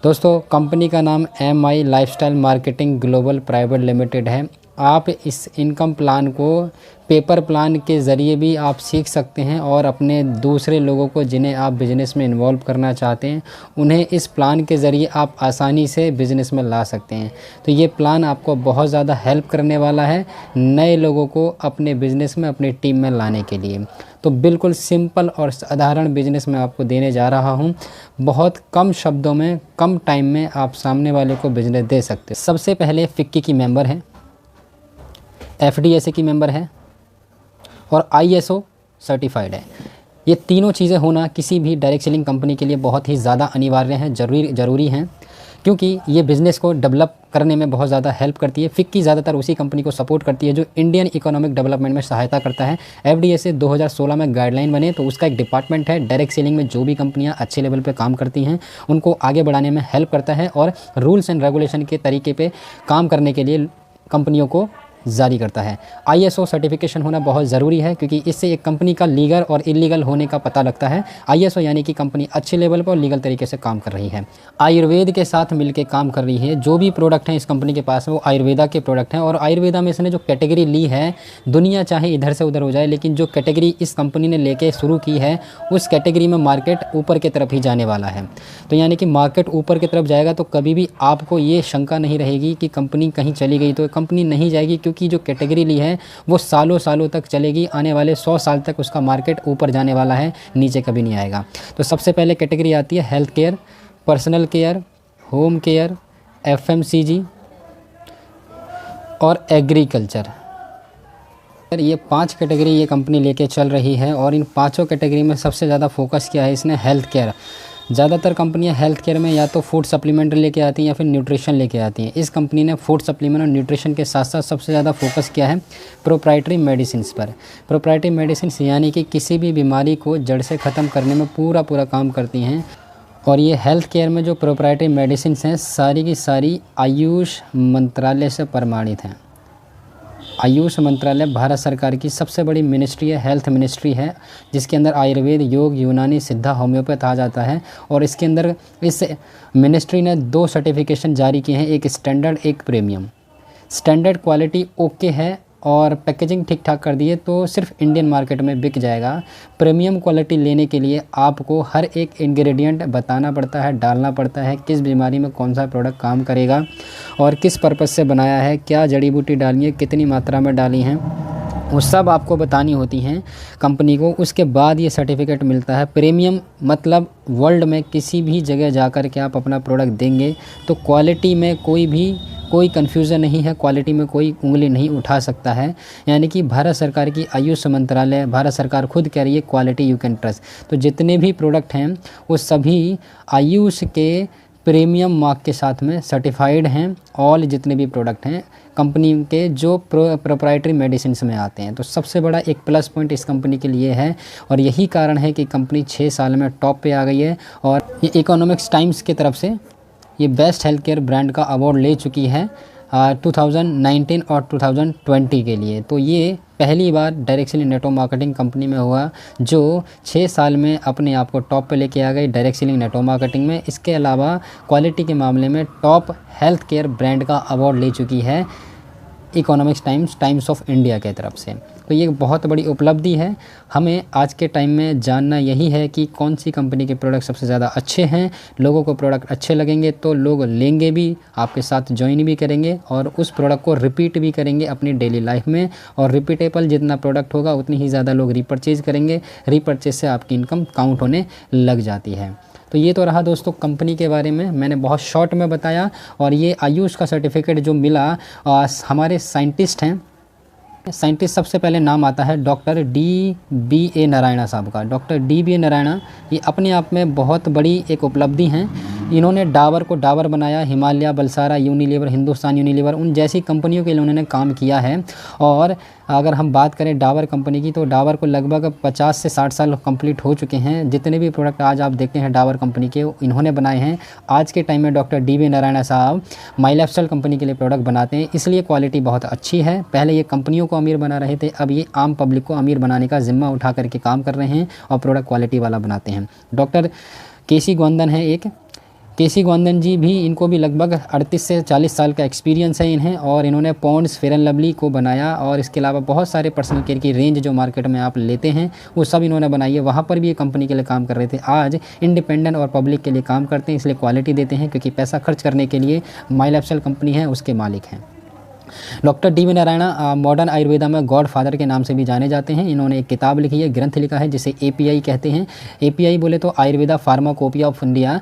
दोस्तों कंपनी का नाम MI lifestyle marketing global private limited है। आप इस इनकम प्लान को पेपर प्लान के ज़रिए भी आप सीख सकते हैं और अपने दूसरे लोगों को जिन्हें आप बिज़नेस में इन्वॉल्व करना चाहते हैं उन्हें इस प्लान के ज़रिए आप आसानी से बिज़नेस में ला सकते हैं। तो ये प्लान आपको बहुत ज़्यादा हेल्प करने वाला है नए लोगों को अपने बिज़नेस में अपनी टीम में लाने के लिए। तो बिल्कुल सिंपल और साधारण बिज़नेस मैं आपको देने जा रहा हूँ। बहुत कम शब्दों में कम टाइम में आप सामने वाले को बिज़नेस दे सकते हैं। सबसे पहले फिक्की की मेंबर हैं, FDSA की मेंबर है और ISO सर्टिफाइड है। ये तीनों चीज़ें होना किसी भी डायरेक्ट सेलिंग कंपनी के लिए बहुत ही ज़्यादा अनिवार्य हैं, ज़रूरी हैं, क्योंकि ये बिज़नेस को डेवलप करने में बहुत ज़्यादा हेल्प करती है। फिक्की ज़्यादातर उसी कंपनी को सपोर्ट करती है जो इंडियन इकोनॉमिक डेवलपमेंट में सहायता करता है। FDSA 2016 में गाइडलाइन बने तो उसका एक डिपार्टमेंट है। डायरेक्ट सेलिंग में जो भी कंपनियां अच्छे लेवल पे काम करती हैं उनको आगे बढ़ाने में हेल्प करता है और रूल्स एंड रेगुलेशन के तरीके पे काम करने के लिए कंपनियों को जारी करता है। ISO सर्टिफिकेशन होना बहुत ज़रूरी है क्योंकि इससे एक कंपनी का लीगल और इलीगल होने का पता लगता है। ISO यानी कि कंपनी अच्छे लेवल पर और लीगल तरीके से काम कर रही है, आयुर्वेद के साथ मिलकर काम कर रही है। जो भी प्रोडक्ट हैं इस कंपनी के पास वो आयुर्वेदा के प्रोडक्ट हैं और आयुर्वेदा में इसने जो कैटेगरी ली है, दुनिया चाहे इधर से उधर हो जाए लेकिन जो कैटेगरी इस कंपनी ने लेके शुरू की है उस कैटेगरी में मार्केट ऊपर की तरफ ही जाने वाला है। तो यानी कि मार्केट ऊपर की तरफ जाएगा तो कभी भी आपको ये शंका नहीं रहेगी कि कंपनी कहीं चली गई। तो कंपनी नहीं जाएगी क्योंकि जो कैटेगरी ली है वो सालों सालों तक चलेगी। आने वाले 100 साल तक उसका मार्केट ऊपर जाने वाला है, नीचे कभी नहीं आएगा। तो सबसे पहले कैटेगरी आती है health care, personal care, home care, FMCG और एग्रीकल्चर। ये 5 कैटेगरी ये कंपनी लेके चल रही है और इन पांचों कैटेगरी में सबसे ज़्यादा फोकस किया है इसने हेल्थ केयर। ज़्यादातर कंपनियां हेल्थ केयर में या तो फूड सप्लीमेंट लेके आती हैं या फिर न्यूट्रिशन लेके आती हैं। इस कंपनी ने फूड सप्लीमेंट और न्यूट्रिशन के साथ साथ सबसे ज़्यादा फोकस किया है प्रोप्राइटरी मेडिसिन्स पर। प्रोप्राइटरी मेडिसिन्स यानी कि किसी भी बीमारी को जड़ से ख़त्म करने में पूरा काम करती हैं। और ये हेल्थ केयर में जो प्रोप्राइटरी मेडिसिन्स हैं सारी की सारी आयुष मंत्रालय से प्रमाणित हैं। आयुष मंत्रालय भारत सरकार की सबसे बड़ी मिनिस्ट्री है, हेल्थ मिनिस्ट्री है, जिसके अंदर आयुर्वेद, योग, यूनानी, सिद्धा, होम्योपैथ आ जाता है। और इसके अंदर इस मिनिस्ट्री ने 2 सर्टिफिकेशन जारी किए हैं, एक स्टैंडर्ड एक प्रीमियम। स्टैंडर्ड क्वालिटी ओके है और पैकेजिंग ठीक ठाक कर दिए तो सिर्फ इंडियन मार्केट में बिक जाएगा। प्रीमियम क्वालिटी लेने के लिए आपको हर एक इंग्रेडिएंट बताना पड़ता है, डालना पड़ता है, किस बीमारी में कौन सा प्रोडक्ट काम करेगा और किस पर्पज़ से बनाया है, क्या जड़ी बूटी डालनी है, कितनी मात्रा में डाली हैं, वो सब आपको बतानी होती हैं कंपनी को। उसके बाद ये सर्टिफिकेट मिलता है। प्रीमियम मतलब वर्ल्ड में किसी भी जगह जाकर के आप अपना प्रोडक्ट देंगे तो क्वालिटी में कोई कन्फ्यूज़न नहीं है, क्वालिटी में कोई उंगली नहीं उठा सकता है। यानी कि भारत सरकार की आयुष मंत्रालय, भारत सरकार खुद कह रही है क्वालिटी यू कैन ट्रस्ट। तो जितने भी प्रोडक्ट हैं वो सभी आयुष के प्रीमियम मार्क के साथ में सर्टिफाइड हैं। ऑल जितने भी प्रोडक्ट हैं कंपनी के जो प्रोप्राइटरी मेडिसिन्स में आते हैं। तो सबसे बड़ा एक प्लस पॉइंट इस कंपनी के लिए है और यही कारण है कि कंपनी 6 साल में टॉप पे आ गई है। और ये इकोनॉमिक्स टाइम्स की तरफ से ये बेस्ट हेल्थ केयर ब्रांड का अवार्ड ले चुकी है 2019 और 2020 के लिए। तो ये पहली बार direct selling network marketing company में हुआ जो 6 साल में अपने आप को टॉप पे लेके आ गई डायरेक्ट सेलिंग नेटवर्क मार्केटिंग में। इसके अलावा क्वालिटी के मामले में टॉप हेल्थ केयर ब्रांड का अवार्ड ले चुकी है इकोनॉमिक्स टाइम्स ऑफ इंडिया के तरफ से। तो ये बहुत बड़ी उपलब्धि है। हमें आज के टाइम में जानना यही है कि कौन सी कंपनी के प्रोडक्ट सबसे ज़्यादा अच्छे हैं। लोगों को प्रोडक्ट अच्छे लगेंगे तो लोग लेंगे भी, आपके साथ ज्वाइन भी करेंगे और उस प्रोडक्ट को रिपीट भी करेंगे अपनी डेली लाइफ में। और रिपीटेबल जितना प्रोडक्ट होगा उतनी ही ज़्यादा लोग रीपरचेज़ करेंगे। रीपरचेज से आपकी इनकम काउंट होने लग जाती है। तो ये तो रहा दोस्तों कंपनी के बारे में, मैंने बहुत शॉर्ट में बताया। और ये आयुष का सर्टिफिकेट जो मिला हमारे साइंटिस्ट हैं, साइंटिस्ट सबसे पहले नाम आता है डॉक्टर DBA नारायणा साहब का। डॉक्टर DBA नारायणा ये अपने आप में बहुत बड़ी एक उपलब्धि हैं। इन्होंने डाबर को डाबर बनाया, हिमालय, बलसारा, यूनिलीवर, हिंदुस्तान यूनिलीवर, उन जैसी कंपनियों के लिए उन्होंने काम किया है। और अगर हम बात करें डाबर कंपनी की तो डाबर को लगभग 50 से 60 साल कंप्लीट हो चुके हैं। जितने भी प्रोडक्ट आज आप देखते हैं डाबर कंपनी के इन्होंने बनाए हैं। आज के टाइम में डॉक्टर DBA नारायणा साहब माई लाइफस्टाइल कंपनी के लिए प्रोडक्ट बनाते हैं, इसलिए क्वालिटी बहुत अच्छी है। पहले ये कंपनियों को अमीर बना रहे थे, अब ये आम पब्लिक को अमीर बनाने का जिम्मा उठा करके काम कर रहे हैं और प्रोडक्ट क्वालिटी वाला बनाते हैं। डॉक्टर KC गोंदन है एक केसी गोवर्धन जी भी, इनको भी लगभग 38 से 40 साल का एक्सपीरियंस है इन्हें, और इन्होंने पॉन्ड्स, फेयर एंड लवली को बनाया, और इसके अलावा बहुत सारे पर्सनल केयर की रेंज जो मार्केट में आप लेते हैं वो सब इन्होंने बनाई है। वहाँ पर भी ये कंपनी के लिए काम कर रहे थे, आज इंडिपेंडेंट और पब्लिक के लिए काम करते हैं, इसलिए क्वालिटी देते हैं, क्योंकि पैसा खर्च करने के लिए माई लाइफस्टाइल कंपनी है उसके मालिक हैं। Doctor D V Narayana modern Ayurveda में गॉड फादर के नाम से भी जाने जाते हैं। इन्होंने एक किताब लिखी है, ग्रंथ लिखा है, जिसे एपीआई कहते हैं। एपीआई बोले तो आयुर्वेदा फार्माकोपिया ऑफ इंडिया।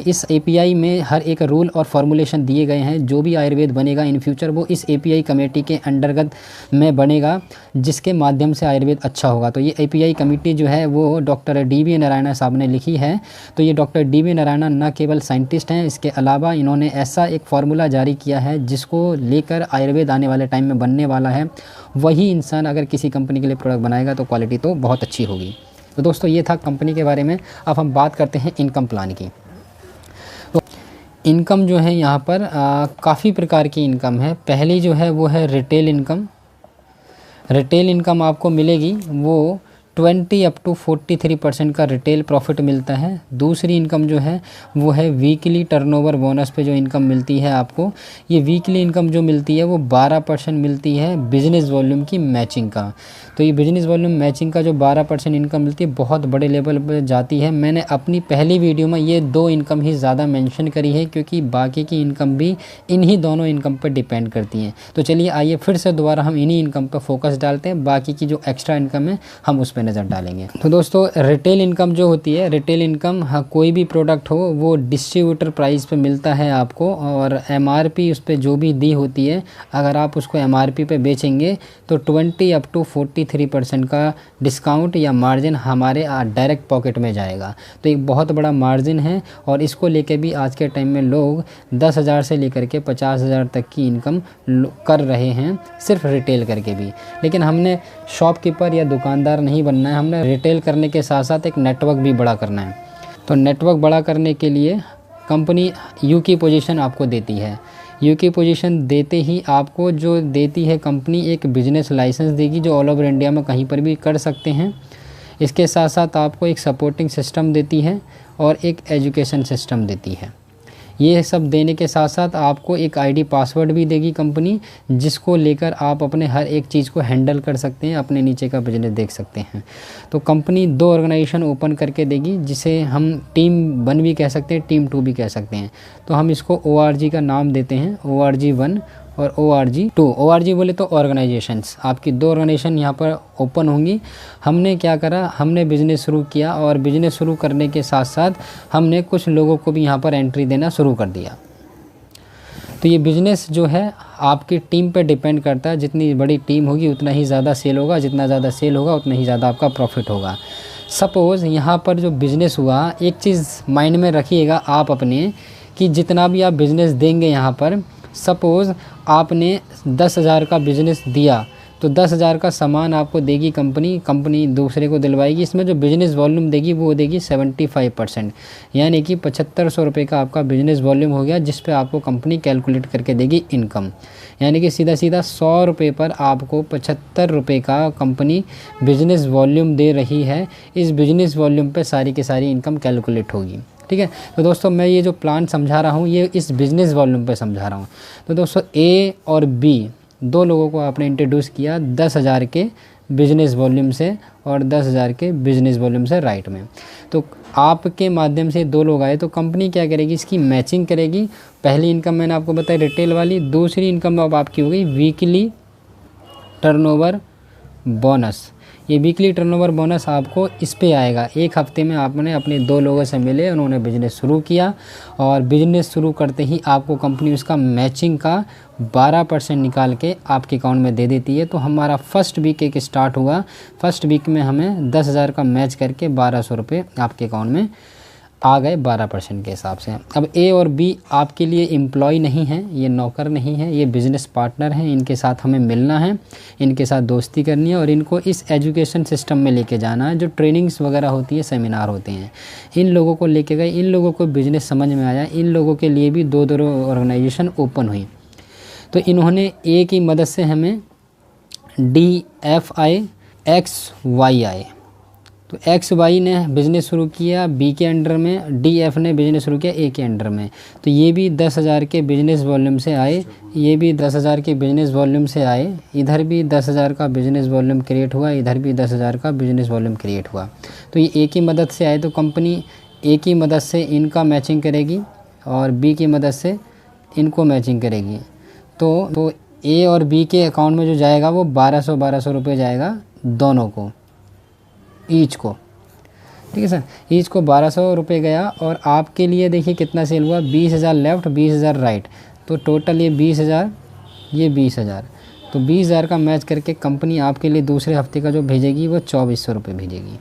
इस एपीआई में हर एक रूल और फॉर्मुलेशन दिए गए हैं। जो भी आयुर्वेद बनेगा इन फ्यूचर वो इस एपीआई कमेटी के अंतर्गत में बनेगा, जिसके माध्यम से आयुर्वेद अच्छा होगा। तो ये एपीआई कमेटी जो है वो डॉक्टर डी वी नारायणा साहब ने लिखी है। तो ये डॉक्टर डी वी नारायणा न केवल साइंटिस्ट हैं, इसके अलावा इन्होंने ऐसा एक फार्मूला जारी किया है जिसको लेकर आयुर्वेद आने वाले टाइम में बनने वाला है। वही इंसान अगर किसी कंपनी के लिए प्रोडक्ट बनाएगा तो क्वालिटी तो बहुत अच्छी होगी। तो दोस्तों ये था कंपनी के बारे में। अब हम बात करते हैं इनकम प्लान की। तो इनकम जो है यहाँ पर काफ़ी प्रकार की इनकम है। पहली जो है वो है रिटेल इनकम। रिटेल इनकम आपको मिलेगी वो 20 अप टू 43% का रिटेल प्रॉफिट मिलता है। दूसरी इनकम जो है वो है वीकली टर्नओवर बोनस पे जो इनकम मिलती है आपको। ये वीकली इनकम जो मिलती है वो 12% मिलती है बिजनेस वॉल्यूम की मैचिंग का। तो ये बिजनेस वॉल्यूम मैचिंग का जो 12% इनकम मिलती है बहुत बड़े लेवल पर जाती है। मैंने अपनी पहली वीडियो में ये 2 इनकम ही ज़्यादा मेंशन करी है, क्योंकि बाकी की इनकम भी इन्हीं दोनों इनकम पर डिपेंड करती हैं। तो चलिए आइए फिर से दोबारा हम इन्हीं इनकम पर फोकस डालते हैं, बाकी की जो एक्स्ट्रा इनकम है हम उस पर नज़र डालेंगे। तो दोस्तों रिटेल इनकम जो होती है, रिटेल इनकम कोई भी प्रोडक्ट हो वो डिस्ट्रीब्यूटर प्राइस पे मिलता है आपको, और एमआरपी उस पर जो भी दी होती है अगर आप उसको एमआरपी पे बेचेंगे तो 20 अप टू 43% का डिस्काउंट या मार्जिन हमारे डायरेक्ट पॉकेट में जाएगा। तो एक बहुत बड़ा मार्जिन है, और इसको लेके भी आज के टाइम में लोग 10,000 से लेकर के 50,000 तक की इनकम कर रहे हैं, सिर्फ रिटेल करके भी। लेकिन हमने शॉपकीपर या दुकानदार नहीं बनना है, हमने रिटेल करने के साथ साथ एक नेटवर्क भी बड़ा करना है। तो नेटवर्क बड़ा करने के लिए कंपनी यू की पोजीशन आपको देती है। यू की पोजीशन देते ही आपको जो देती है कंपनी, एक बिजनेस लाइसेंस देगी जो ऑल ओवर इंडिया में कहीं पर भी कर सकते हैं। इसके साथ साथ आपको एक सपोर्टिंग सिस्टम देती है और एक एजुकेशन सिस्टम देती है। ये सब देने के साथ साथ आपको एक आईडी पासवर्ड भी देगी कंपनी, जिसको लेकर आप अपने हर एक चीज़ को हैंडल कर सकते हैं, अपने नीचे का बिजनेस देख सकते हैं। तो कंपनी 2 ऑर्गेनाइजेशन ओपन करके देगी, जिसे हम टीम 1 भी कह सकते हैं, टीम 2 भी कह सकते हैं। तो हम इसको ORG का नाम देते हैं, ORG 1 और ORG 2। ORG बोले तो ऑर्गेनाइजेशंस, आपकी 2 ऑर्गेनाइजेशन यहाँ पर ओपन होंगी। हमने क्या करा, हमने बिज़नेस शुरू किया, और बिज़नेस शुरू करने के साथ साथ हमने कुछ लोगों को भी यहाँ पर एंट्री देना शुरू कर दिया। तो ये बिज़नेस जो है आपकी टीम पे डिपेंड करता है। जितनी बड़ी टीम होगी उतना ही ज़्यादा सेल होगा, जितना ज़्यादा सेल होगा उतना ही ज़्यादा आपका प्रॉफिट होगा। सपोज़ यहाँ पर जो बिज़नेस हुआ, एक चीज़ माइंड में रखिएगा आप अपने, कि जितना भी आप बिज़नेस देंगे यहाँ पर, सपोज़ आपने 10,000 का बिज़नेस दिया तो 10,000 का सामान आपको देगी कंपनी दूसरे को दिलवाएगी। इसमें जो बिज़नेस वॉल्यूम देगी वो देगी 75%, यानी कि 7500 रुपये का आपका बिज़नेस वॉल्यूम हो गया, जिस पे आपको कंपनी कैलकुलेट करके देगी इनकम। यानी कि सीधा 100 रुपये पर आपको 75 रुपये का कंपनी बिज़नेस वॉल्यूम दे रही है। इस बिज़नेस वॉल्यूम पे सारी की सारी इनकम कैलकुलेट होगी। ठीक है। तो दोस्तों मैं ये जो प्लान समझा रहा हूँ ये इस बिज़नेस वॉल्यूम पे समझा रहा हूँ। तो दोस्तों A और B 2 लोगों को आपने इंट्रोड्यूस किया 10,000 के बिज़नेस वॉल्यूम से और 10,000 के बिज़नेस वॉल्यूम से राइट में। तो आपके माध्यम से 2 लोग आए, तो कंपनी क्या करेगी, इसकी मैचिंग करेगी। पहली इनकम मैंने आपको बताई रिटेल वाली, दूसरी इनकम अब आपकी हो गई वीकली टर्नओवर बोनस। ये वीकली टर्नओवर बोनस आपको इस पे आएगा। एक हफ्ते में आपने अपने 2 लोगों से मिले, उन्होंने बिज़नेस शुरू किया, और बिज़नेस शुरू करते ही आपको कंपनी उसका मैचिंग का 12% निकाल के आपके अकाउंट में दे देती है। तो हमारा फर्स्ट वीक एक स्टार्ट हुआ, फर्स्ट वीक में हमें 10,000 का मैच करके 1200 रुपये आपके अकाउंट में आ गए 12% के हिसाब से। अब A और B आपके लिए एम्प्लॉय नहीं हैं, ये नौकर नहीं है, ये बिज़नेस पार्टनर हैं। इनके साथ हमें मिलना है, इनके साथ दोस्ती करनी है, और इनको इस एजुकेशन सिस्टम में लेके जाना है। जो ट्रेनिंग्स वगैरह होती है, सेमिनार होते हैं, इन लोगों को लेके गए, इन लोगों को बिज़नेस समझ में आया, इन लोगों के लिए भी 2 ऑर्गेनाइजेशन ओपन हुई। तो इन्होंने A की मदद से हमें DFI XYI, तो एक्स वाई ने बिज़नेस शुरू किया बी के अंडर में, डी एफ ने बिज़नेस शुरू किया ए के अंडर में। तो ये भी 10,000 के बिज़नेस वॉल्यूम से आए, ये भी 10,000 के बिज़नेस वॉल्यूम से आए, इधर भी 10,000 का बिज़नेस वॉल्यूम क्रिएट हुआ, इधर भी 10,000 का बिज़नेस वॉल्यूम क्रिएट हुआ। तो ये ए की मदद से आए, तो कंपनी ए की मदद से इनका मैचिंग करेगी और बी की मदद से इनको मैचिंग करेगी। तो ए और बी के अकाउंट में जो जाएगा वो 1200 रुपये जाएगा दोनों को, ईच को, ठीक है सर। ईच को 1200 रुपये गया और आपके लिए देखिए कितना सेल हुआ, 20,000 लेफ़्ट 20,000 राइट, तो टोटल ये 20,000 ये 20,000। तो 20,000 का मैच करके कंपनी आपके लिए दूसरे हफ्ते का जो भेजेगी वो 2400 रुपये भेजेगी।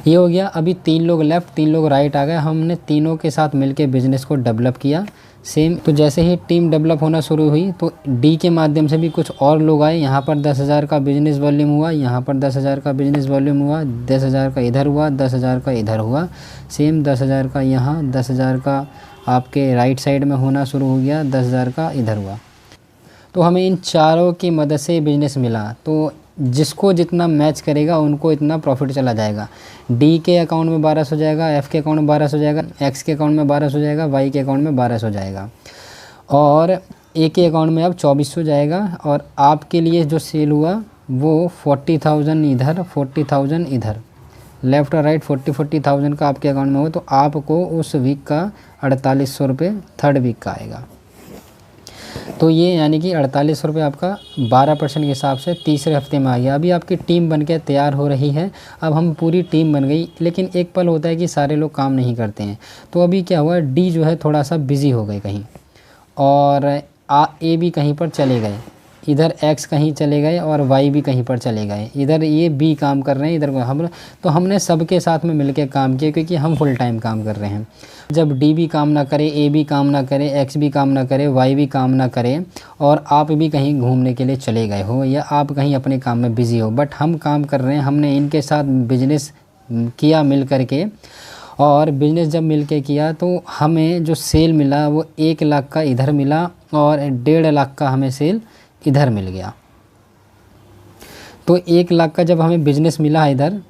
ये हो गया। अभी 3 लोग लेफ़्ट 3 लोग राइट आ गए, हमने तीनों के साथ मिलके बिज़नेस को डेवलप किया सेम। तो जैसे ही टीम डेवलप होना शुरू हुई तो डी के माध्यम से भी कुछ और लोग आए, यहाँ पर 10,000 का बिज़नेस वॉल्यूम हुआ, यहाँ पर 10,000 का बिज़नेस वॉल्यूम हुआ, 10,000 का इधर हुआ, 10,000 का इधर हुआ, सेम 10,000 का यहाँ, 10,000 का आपके राइट साइड में होना शुरू हो गया, 10,000 का इधर हुआ। तो हमें इन चारों की मदद से बिज़नेस मिला। तो जिसको जितना मैच करेगा उनको इतना प्रॉफिट चला जाएगा। डी के अकाउंट में 1200 जाएगा, एफ़ के अकाउंट में 1200 जाएगा, एक्स के अकाउंट में 1200 जाएगा, वाई के अकाउंट में 1200 जाएगा और ए के अकाउंट में अब 2400 जाएगा। और आपके लिए जो सेल हुआ वो 40,000 इधर 40,000 इधर, लेफ़्ट और राइट 40,000 का आपके अकाउंट में हो, तो आपको उस वीक का 4800 रुपये थर्ड वीक का आएगा। तो ये यानी कि 4800 रुपये आपका 12% के हिसाब से तीसरे हफ्ते में आ गया। अभी आपकी टीम बन के तैयार हो रही है, अब हम पूरी टीम बन गई, लेकिन एक पल होता है कि सारे लोग काम नहीं करते हैं। तो अभी क्या हुआ, डी जो है थोड़ा सा बिज़ी हो गए कहीं और ए भी कहीं पर चले गए, इधर एक्स कहीं चले गए और वाई भी कहीं पर चले गए, इधर ये बी काम कर रहे हैं, इधर हम। तो हमने सबके साथ में मिलकर काम किया क्योंकि हम फुल टाइम काम कर रहे हैं। जब डी भी काम ना करे, ए भी काम ना करे, एक्स भी काम ना करे, वाई भी काम ना करे और आप भी कहीं घूमने के लिए चले गए हो या आप कहीं अपने काम में बिज़ी हो, बट हम काम कर रहे हैं, हमने इनके साथ बिजनेस किया मिल कर के। और बिज़नेस जब मिल के किया तो हमें जो सेल मिला वो 1 लाख का इधर मिला और 1.5 लाख का हमें सेल इधर मिल गया। तो 1 लाख का जब हमें बिज़नेस मिला इधर,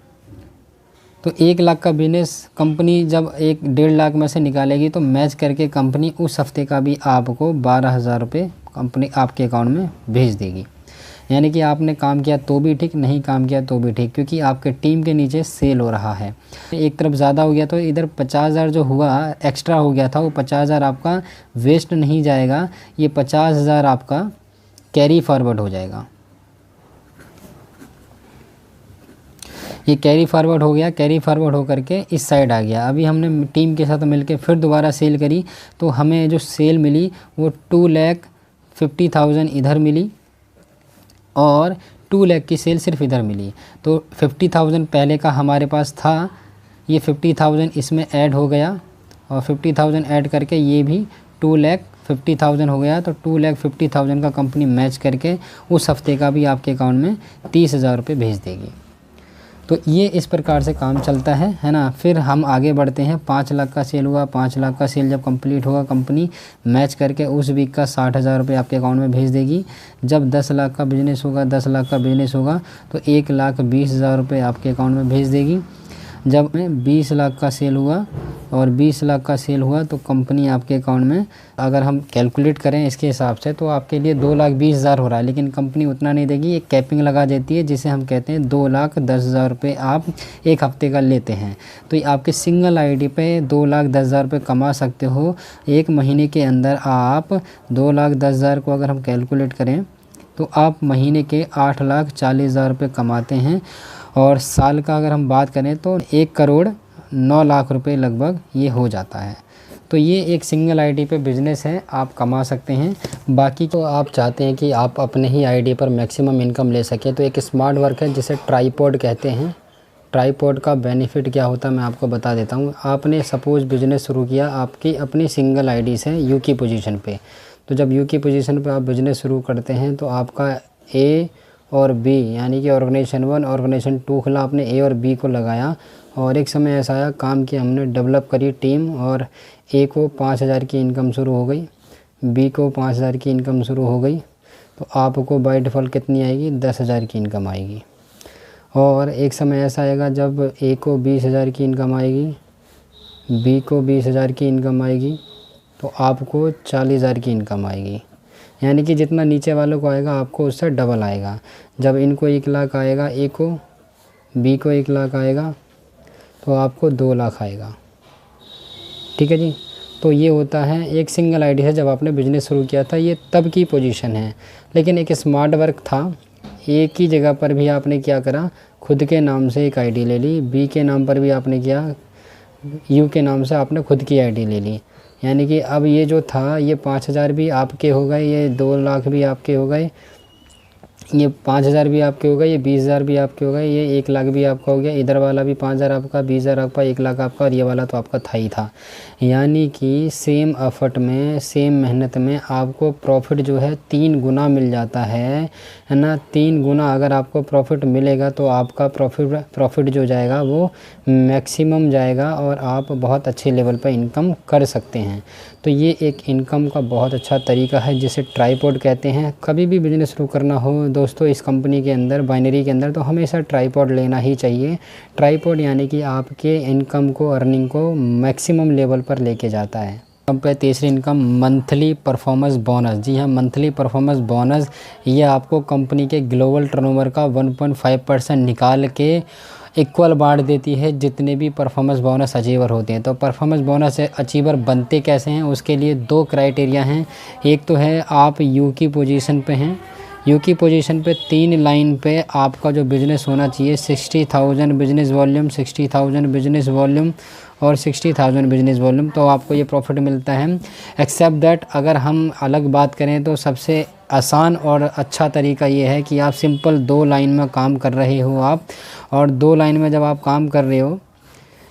तो 1 लाख का बिज़नेस कंपनी जब 1.5 लाख में से निकालेगी तो मैच करके कंपनी उस हफ्ते का भी आपको 12,000 रुपये कंपनी आपके अकाउंट में भेज देगी। यानी कि आपने काम किया तो भी ठीक, नहीं काम किया तो भी ठीक, क्योंकि आपके टीम के नीचे सेल हो रहा है। एक तरफ ज़्यादा हो गया तो इधर 50,000 जो हुआ एक्स्ट्रा हो गया था, वो 50,000 आपका वेस्ट नहीं जाएगा, ये 50,000 आपका कैरी फॉरवर्ड हो जाएगा। ये कैरी फॉरवर्ड हो गया, कैरी फॉरवर्ड हो करके इस साइड आ गया। अभी हमने टीम के साथ मिलके फिर दोबारा सेल करी तो हमें जो सेल मिली वो 2,50,000 इधर मिली और 2 लाख की सेल सिर्फ इधर मिली। तो 50,000 पहले का हमारे पास था, ये 50,000 इसमें ऐड हो गया और 50,000 ऐड करके ये भी 2,50,000 हो गया। तो 2,50,000 का कंपनी मैच करके उस हफ्ते का भी आपके अकाउंट में 30,000 रुपये भेज देगी। तो ये इस प्रकार से काम चलता है ना। फिर हम आगे बढ़ते हैं, 5 लाख का सेल हुआ, 5 लाख का सेल जब कंप्लीट होगा कंपनी मैच करके उस वीक का 60,000 रुपये आपके अकाउंट में भेज देगी। जब 10 लाख का बिज़नेस होगा, 10 लाख का बिज़नेस होगा तो 1,20,000 रुपये आपके अकाउंट में भेज देगी। जब 20 लाख का सेल हुआ और 20 लाख का सेल हुआ तो कंपनी आपके अकाउंट में, अगर हम कैलकुलेट करें इसके हिसाब से तो आपके लिए 2,20,000 हो रहा है, लेकिन कंपनी उतना नहीं देगी, एक कैपिंग लगा देती है जिसे हम कहते हैं 2,10,000 रुपये आप एक हफ्ते का लेते हैं। तो ये आपके सिंगल आईडी पे 2,10,000 रुपये कमा सकते हो। एक महीने के अंदर आप 2,10,000 को अगर हम कैलकुलेट करें तो आप महीने के 8,40,000 रुपये कमाते हैं। और साल का अगर हम बात करें तो 1,09,00,000 रुपये लगभग ये हो जाता है। तो ये एक सिंगल आईडी पे बिज़नेस है, आप कमा सकते हैं। बाकी तो आप चाहते हैं कि आप अपने ही आईडी पर मैक्सिमम इनकम ले सकें तो एक स्मार्ट वर्क है जिसे ट्राईपॉड कहते हैं। ट्राईपॉड का बेनिफिट क्या होता है मैं आपको बता देता हूँ। आपने सपोज़ बिज़नेस शुरू किया आपकी अपनी सिंगल आईडी से यू की पोजीशन पे, तो जब यू की पोजीशन पे आप बिज़नेस शुरू करते हैं तो आपका ए और बी यानी कि ऑर्गेनाइजेशन 1 ऑर्गेनाइजेशन 2 खुला, आपने ए और बी को लगाया और एक समय ऐसा आया काम किया, हमने डेवलप करी टीम और ए को 5,000 की इनकम शुरू हो गई, बी को 5,000 की इनकम शुरू हो गई, तो आपको बाय डिफ़ॉल्ट कितनी आएगी, 10,000 की इनकम आएगी। और एक समय ऐसा आएगा जब ए को 20,000 की इनकम आएगी, बी को 20,000 की इनकम आएगी, तो आपको 40,000 की इनकम आएगी। यानी कि जितना नीचे वालों को आएगा आपको उससे डबल आएगा। जब इनको 1 लाख आएगा, ए को, बी को 1 लाख आएगा, तो आपको 2 लाख आएगा। ठीक है जी। तो ये होता है एक सिंगल आईडी से जब आपने बिज़नेस शुरू किया था, ये तब की पोजीशन है। लेकिन एक स्मार्ट वर्क था, एक ही जगह पर भी आपने क्या करा, खुद के नाम से एक आईडी ले ली, बी के नाम पर भी आपने किया, यू के नाम से आपने खुद की आईडी ले ली। यानी कि अब ये जो था, ये 5,000 भी आपके हो गए, ये 2 लाख भी आपके हो गए, ये 5,000 भी आपके हो गए, ये 20,000 भी आपके हो गए, ये 1 लाख भी आपका हो गया, इधर वाला भी 5,000 आपका, 20,000 आपका, 1 लाख आपका, और ये वाला तो आपका था ही था। यानी कि सेम एफर्ट में, सेम मेहनत में आपको प्रॉफिट जो है 3 गुना मिल जाता है ना। 3 गुना अगर आपको प्रॉफिट मिलेगा तो आपका प्रॉफिट जो जाएगा वो मैक्सिमम जाएगा और आप बहुत अच्छे लेवल पर इनकम कर सकते हैं। तो ये एक इनकम का बहुत अच्छा तरीका है जिसे ट्राइपॉड कहते हैं। कभी भी बिज़नेस शुरू करना हो दोस्तों इस कंपनी के अंदर, बाइनरी के अंदर, तो हमेशा ट्राइपॉड लेना ही चाहिए। ट्राइपॉड यानी कि आपके इनकम को, अर्निंग को मैक्सिमम लेवल पर लेके जाता है। पे तीसरी इनकम मंथली परफॉर्मेंस बोनस। जी हाँ, मंथली परफॉर्मेंस बोनस ये आपको कंपनी के ग्लोबल टर्नओवर का 1.5% निकाल के इक्वल बांट देती है जितने भी परफॉर्मेंस बोनस अचीवर होते हैं। तो परफॉर्मेंस बोनस अचीवर बनते कैसे हैं, उसके लिए 2 क्राइटेरिया हैं। एक तो है आप यू की पोजीशन पे हैं, यू की पोजीशन पे 3 लाइन पे आपका जो बिज़नेस होना चाहिए 60,000 बिज़नेस वॉल्यूम, 60,000 बिज़नेस वॉल्यूम और 60,000 बिज़नेस वॉल्यूम, तो आपको ये प्रॉफिट मिलता है। एक्सेप्ट दैट अगर हम अलग बात करें तो सबसे आसान और अच्छा तरीका ये है कि आप सिंपल 2 लाइन में काम कर रहे हो आप, और 2 लाइन में जब आप काम कर रहे हो,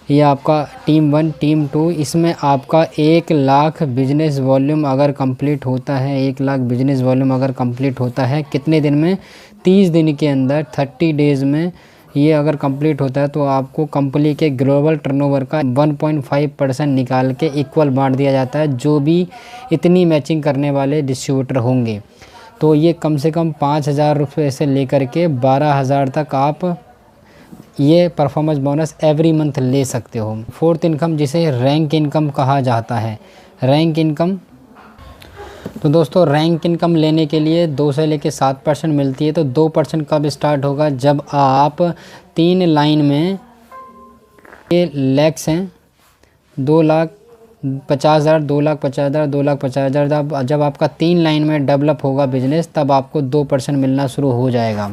ये आपका टीम 1 टीम 2, इसमें आपका 1 लाख बिज़नेस वॉल्यूम अगर कंप्लीट होता है, 1 लाख बिज़नेस वॉल्यूम अगर कंप्लीट होता है कितने दिन में, 30 दिन के अंदर, 30 डेज़ में ये अगर कंप्लीट होता है तो आपको कंपनी के ग्लोबल टर्नओवर का 1.5% निकाल के इक्वल बांट दिया जाता है जो भी इतनी मैचिंग करने वाले डिस्ट्रीब्यूटर होंगे। तो ये कम से कम 5,000 रुपये से लेकर के 12,000 तक आप ये परफॉर्मेंस बोनस एवरी मंथ ले सकते हो। फोर्थ इनकम जिसे रैंक इनकम कहा जाता है, रैंक इनकम। तो दोस्तों रैंक इनकम लेने के लिए 2 से लेकर 7% मिलती है। तो 2% कब स्टार्ट होगा, जब आप 3 लाइन में, ये लैक्स हैं, 2,50,000, 2,50,000, 2,50,000, जब आपका 3 लाइन में डेवलप होगा बिजनेस तब आपको 2% मिलना शुरू हो जाएगा।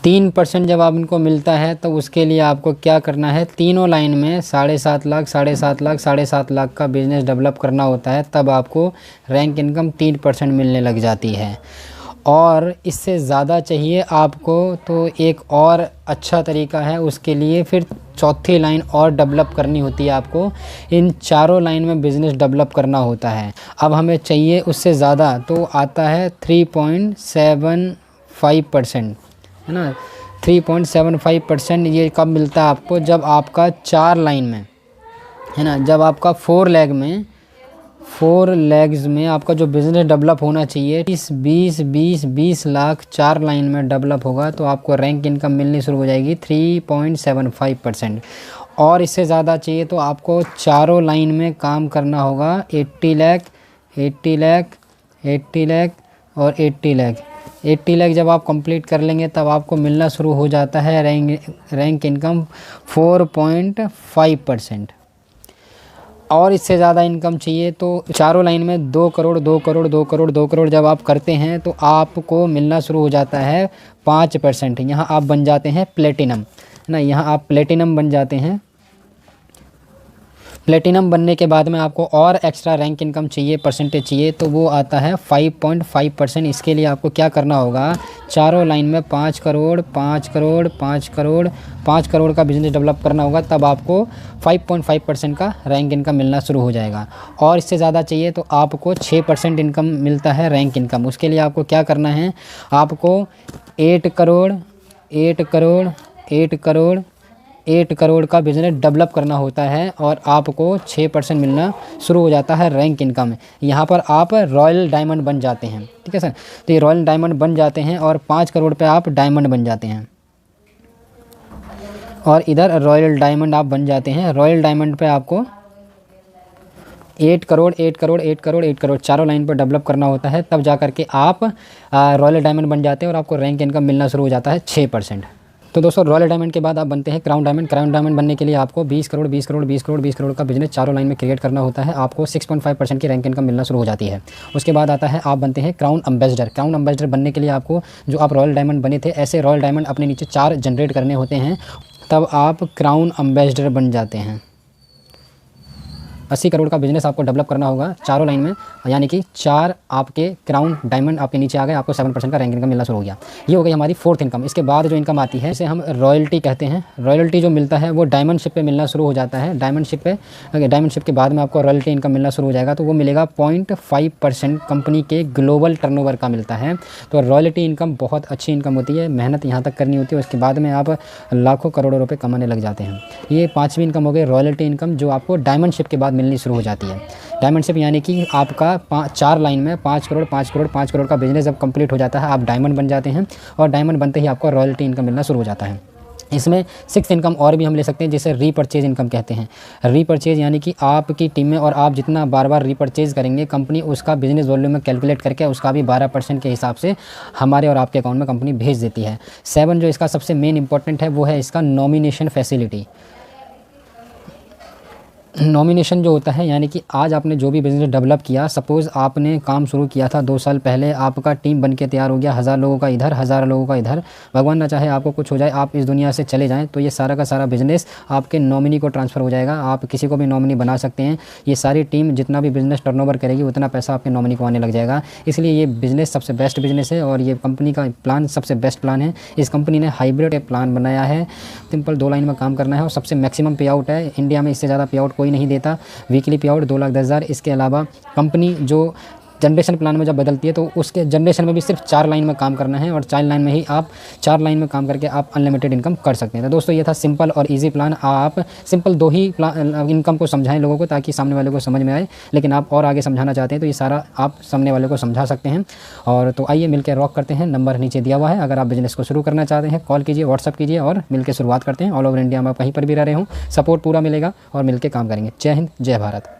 3% जब आप इनको मिलता है तो उसके लिए आपको क्या करना है, तीनों लाइन में 7.5 लाख, 7.5 लाख, 7.5 लाख का बिज़नेस डेवलप करना होता है, तब आपको रैंक इनकम 3% मिलने लग जाती है। और इससे ज़्यादा चाहिए आपको तो एक और अच्छा तरीका है, उसके लिए फिर चौथी लाइन और डेवलप करनी होती है आपको। इन चारों लाइन में बिज़नेस डेवलप करना होता है। अब हमें चाहिए उससे ज़्यादा, तो आता है 3.75%, है ना। 3.75% ये कब मिलता है आपको, जब आपका 4 लाइन में, है ना, जब आपका 4 लेग्स में आपका जो बिज़नेस डेवलप होना चाहिए 20 लाख 4 लाइन में डेवलप होगा तो आपको रैंक इनकम मिलनी शुरू हो जाएगी 3.75%। और इससे ज़्यादा चाहिए तो आपको चारों लाइन में काम करना होगा 80 लाख, 80 लाख, 80 लाख और 80 लाख। 80 लाख जब आप कंप्लीट कर लेंगे तब आपको मिलना शुरू हो जाता है रैंक इनकम 4.5%। और इससे ज़्यादा इनकम चाहिए तो चारों लाइन में 2 करोड़, 2 करोड़, 2 करोड़, 2 करोड़ जब आप करते हैं तो आपको मिलना शुरू हो जाता है 5%। यहाँ आप बन जाते हैं प्लेटिनम, है ना, यहाँ आप प्लेटिनम बन जाते हैं। प्लेटिनम बनने के बाद में आपको और एक्स्ट्रा रैंक इनकम चाहिए, परसेंटेज चाहिए, तो वो आता है 5.5%। इसके लिए आपको क्या करना होगा, चारों लाइन में 5 करोड़, 5 करोड़, 5 करोड़, 5 करोड़ का बिज़नेस डेवलप करना होगा, तब आपको 5.5% का रैंक इनकम मिलना शुरू हो जाएगा। और इससे ज़्यादा चाहिए तो आपको 6% इनकम मिलता है रैंक इनकम। उसके लिए आपको क्या करना है, आपको 8 करोड़, 8 करोड़, 8 करोड़, 8 करोड़ का बिज़नेस डेवलप करना होता है और आपको 6% मिलना शुरू हो जाता है रैंक इनकम। यहाँ पर आप रॉयल डायमंड बन जाते हैं, ठीक है सर। तो ये रॉयल डायमंड बन जाते हैं और 5 करोड़ पे आप डायमंड बन जाते हैं। और इधर रॉयल डायमंड आप बन जाते हैं। रॉयल डायमंड पे आपको 8 करोड़ 8 करोड़ 8 करोड़ 8 करोड़ चारों लाइन पर डेवलप करना होता है, तब जा करके आप रॉयल डायमंड बन जाते हैं और आपको रैंक इनकम मिलना शुरू हो जाता है 6%। तो दोस्तों रॉयल डायमंड के बाद आप बनते हैं क्राउन डायमंड। क्राउन डायमंड बनने के लिए आपको 20 करोड़ 20 करोड़ 20 करोड़ 20 करोड़ का बिजनेस चारों लाइन में क्रिएट करना होता है। आपको 6.5% की रैंक इनकम मिलना शुरू हो जाती है। उसके बाद आता है आप बनते हैं क्राउन एम्बेसडर। क्राउन एम्बेसडर बनने के लिए आपको जो आप रॉयल डायमंड बने थे ऐसे रॉयल डायमंड अपने नीचे 4 जनरेट करने होते हैं, तब आप क्राउन एम्बेसडर बन जाते हैं। 80 करोड़ का बिजनेस आपको डेवलप करना होगा चारों लाइन में, यानी कि 4 आपके क्राउन डायमंड आपके नीचे आ गए, आपको 7% का रैंक इनकम मिलना शुरू हो गया। ये हो गई हमारी 4th इनकम। इसके बाद जो इनकम आती है इसे हम रॉयल्टी कहते हैं। रॉयल्टी जो मिलता है वो डायमंड शिप पे मिलना शुरू हो जाता है। डायमंड शिप के बाद में आपको रॉयल्टी इनकम मिलना शुरू हो जाएगा, तो वो मिलेगा 0.5% कंपनी के ग्लोबल टर्नओवर का मिलता है। तो रॉयल्टी इनकम बहुत अच्छी इनकम होती है, मेहनत यहाँ तक करनी होती है, उसके बाद में आप लाखों करोड़ों रुपये कमाने लग जाते हैं। ये 5वीं इनकम हो गई रॉयल्टी इनकम, जो आपको डायमंड शिप के बाद मिलनी शुरू हो जाती है। डायमंड शिप यानी कि आपका 4 लाइन में 5 करोड़ 5 करोड़ 5 करोड़ का बिजनेस जब कंप्लीट हो जाता है आप डायमंड बन जाते हैं, और डायमंड बनते ही आपको रॉयल्टी इनकम मिलना शुरू हो जाता है। इसमें 6th इनकम और भी हम ले सकते हैं, जिसे रीपरचेज इनकम कहते हैं। रीपरचेज यानी कि आपकी टीम में और आप जितना बार बार रीपरचेज करेंगे, कंपनी उसका बिजनेस वॉल्यूम में कैलकुलेट करके उसका भी 12% के हिसाब से हमारे और आपके अकाउंट में कंपनी भेज देती है। 7 जो इसका सबसे मेन इंपॉर्टेंट है वो है इसका नॉमिनेशन फैसिलिटी। नॉमिनेशन जो होता है यानी कि आज आपने जो भी बिज़नेस डेवलप किया, सपोज़ आपने काम शुरू किया था 2 साल पहले, आपका टीम बन के तैयार हो गया, 1000 लोगों का इधर 1000 लोगों का इधर, भगवान ना चाहे आपको कुछ हो जाए, आप इस दुनिया से चले जाएं, तो ये सारा का सारा बिज़नेस आपके नॉमिनी को ट्रांसफ़र हो जाएगा। आप किसी को भी नॉमिनी बना सकते हैं। ये सारी टीम जितना भी बिज़नेस टर्नओवर करेगी उतना पैसा आपके नॉमिनी को आने लग जाएगा। इसलिए ये बिज़नेस सबसे बेस्ट बिज़नेस है और ये कंपनी का प्लान सबसे बेस्ट प्लान है। इस कंपनी ने हाइब्रिड प्लान बनाया है। सिंपल 2 लाइन में काम करना है और सबसे मैक्सिमम पे आउट है। इंडिया में इससे ज़्यादा पे आउट कोई नहीं देता। वीकली पे आउट 2,10,000। इसके अलावा कंपनी जो जनरेशन प्लान में जब बदलती है तो उसके जनरेशन में भी सिर्फ 4 लाइन में काम करना है और 4 लाइन में ही आप 4 लाइन में काम करके आप अनलिमिटेड इनकम कर सकते हैं। तो दोस्तों ये था सिंपल और इजी प्लान। आप सिंपल 2 ही इनकम को समझाएं लोगों को ताकि सामने वाले को समझ में आए, लेकिन आप और आगे समझाना चाहते हैं तो ये सारा आप सामने वाले को समझा सकते हैं। और तो आइए मिलकर रॉक करते हैं। नंबर नीचे दिया हुआ है, अगर आप बिजनेस को शुरू करना चाहते हैं कॉल कीजिए, व्हाट्सअप कीजिए और मिलकर शुरुआत करते हैं। ऑल ओवर इंडिया में आप कहीं पर भी रह रहे हों, सपोर्ट पूरा मिलेगा और मिलकर काम करेंगे। जय हिंद, जय भारत।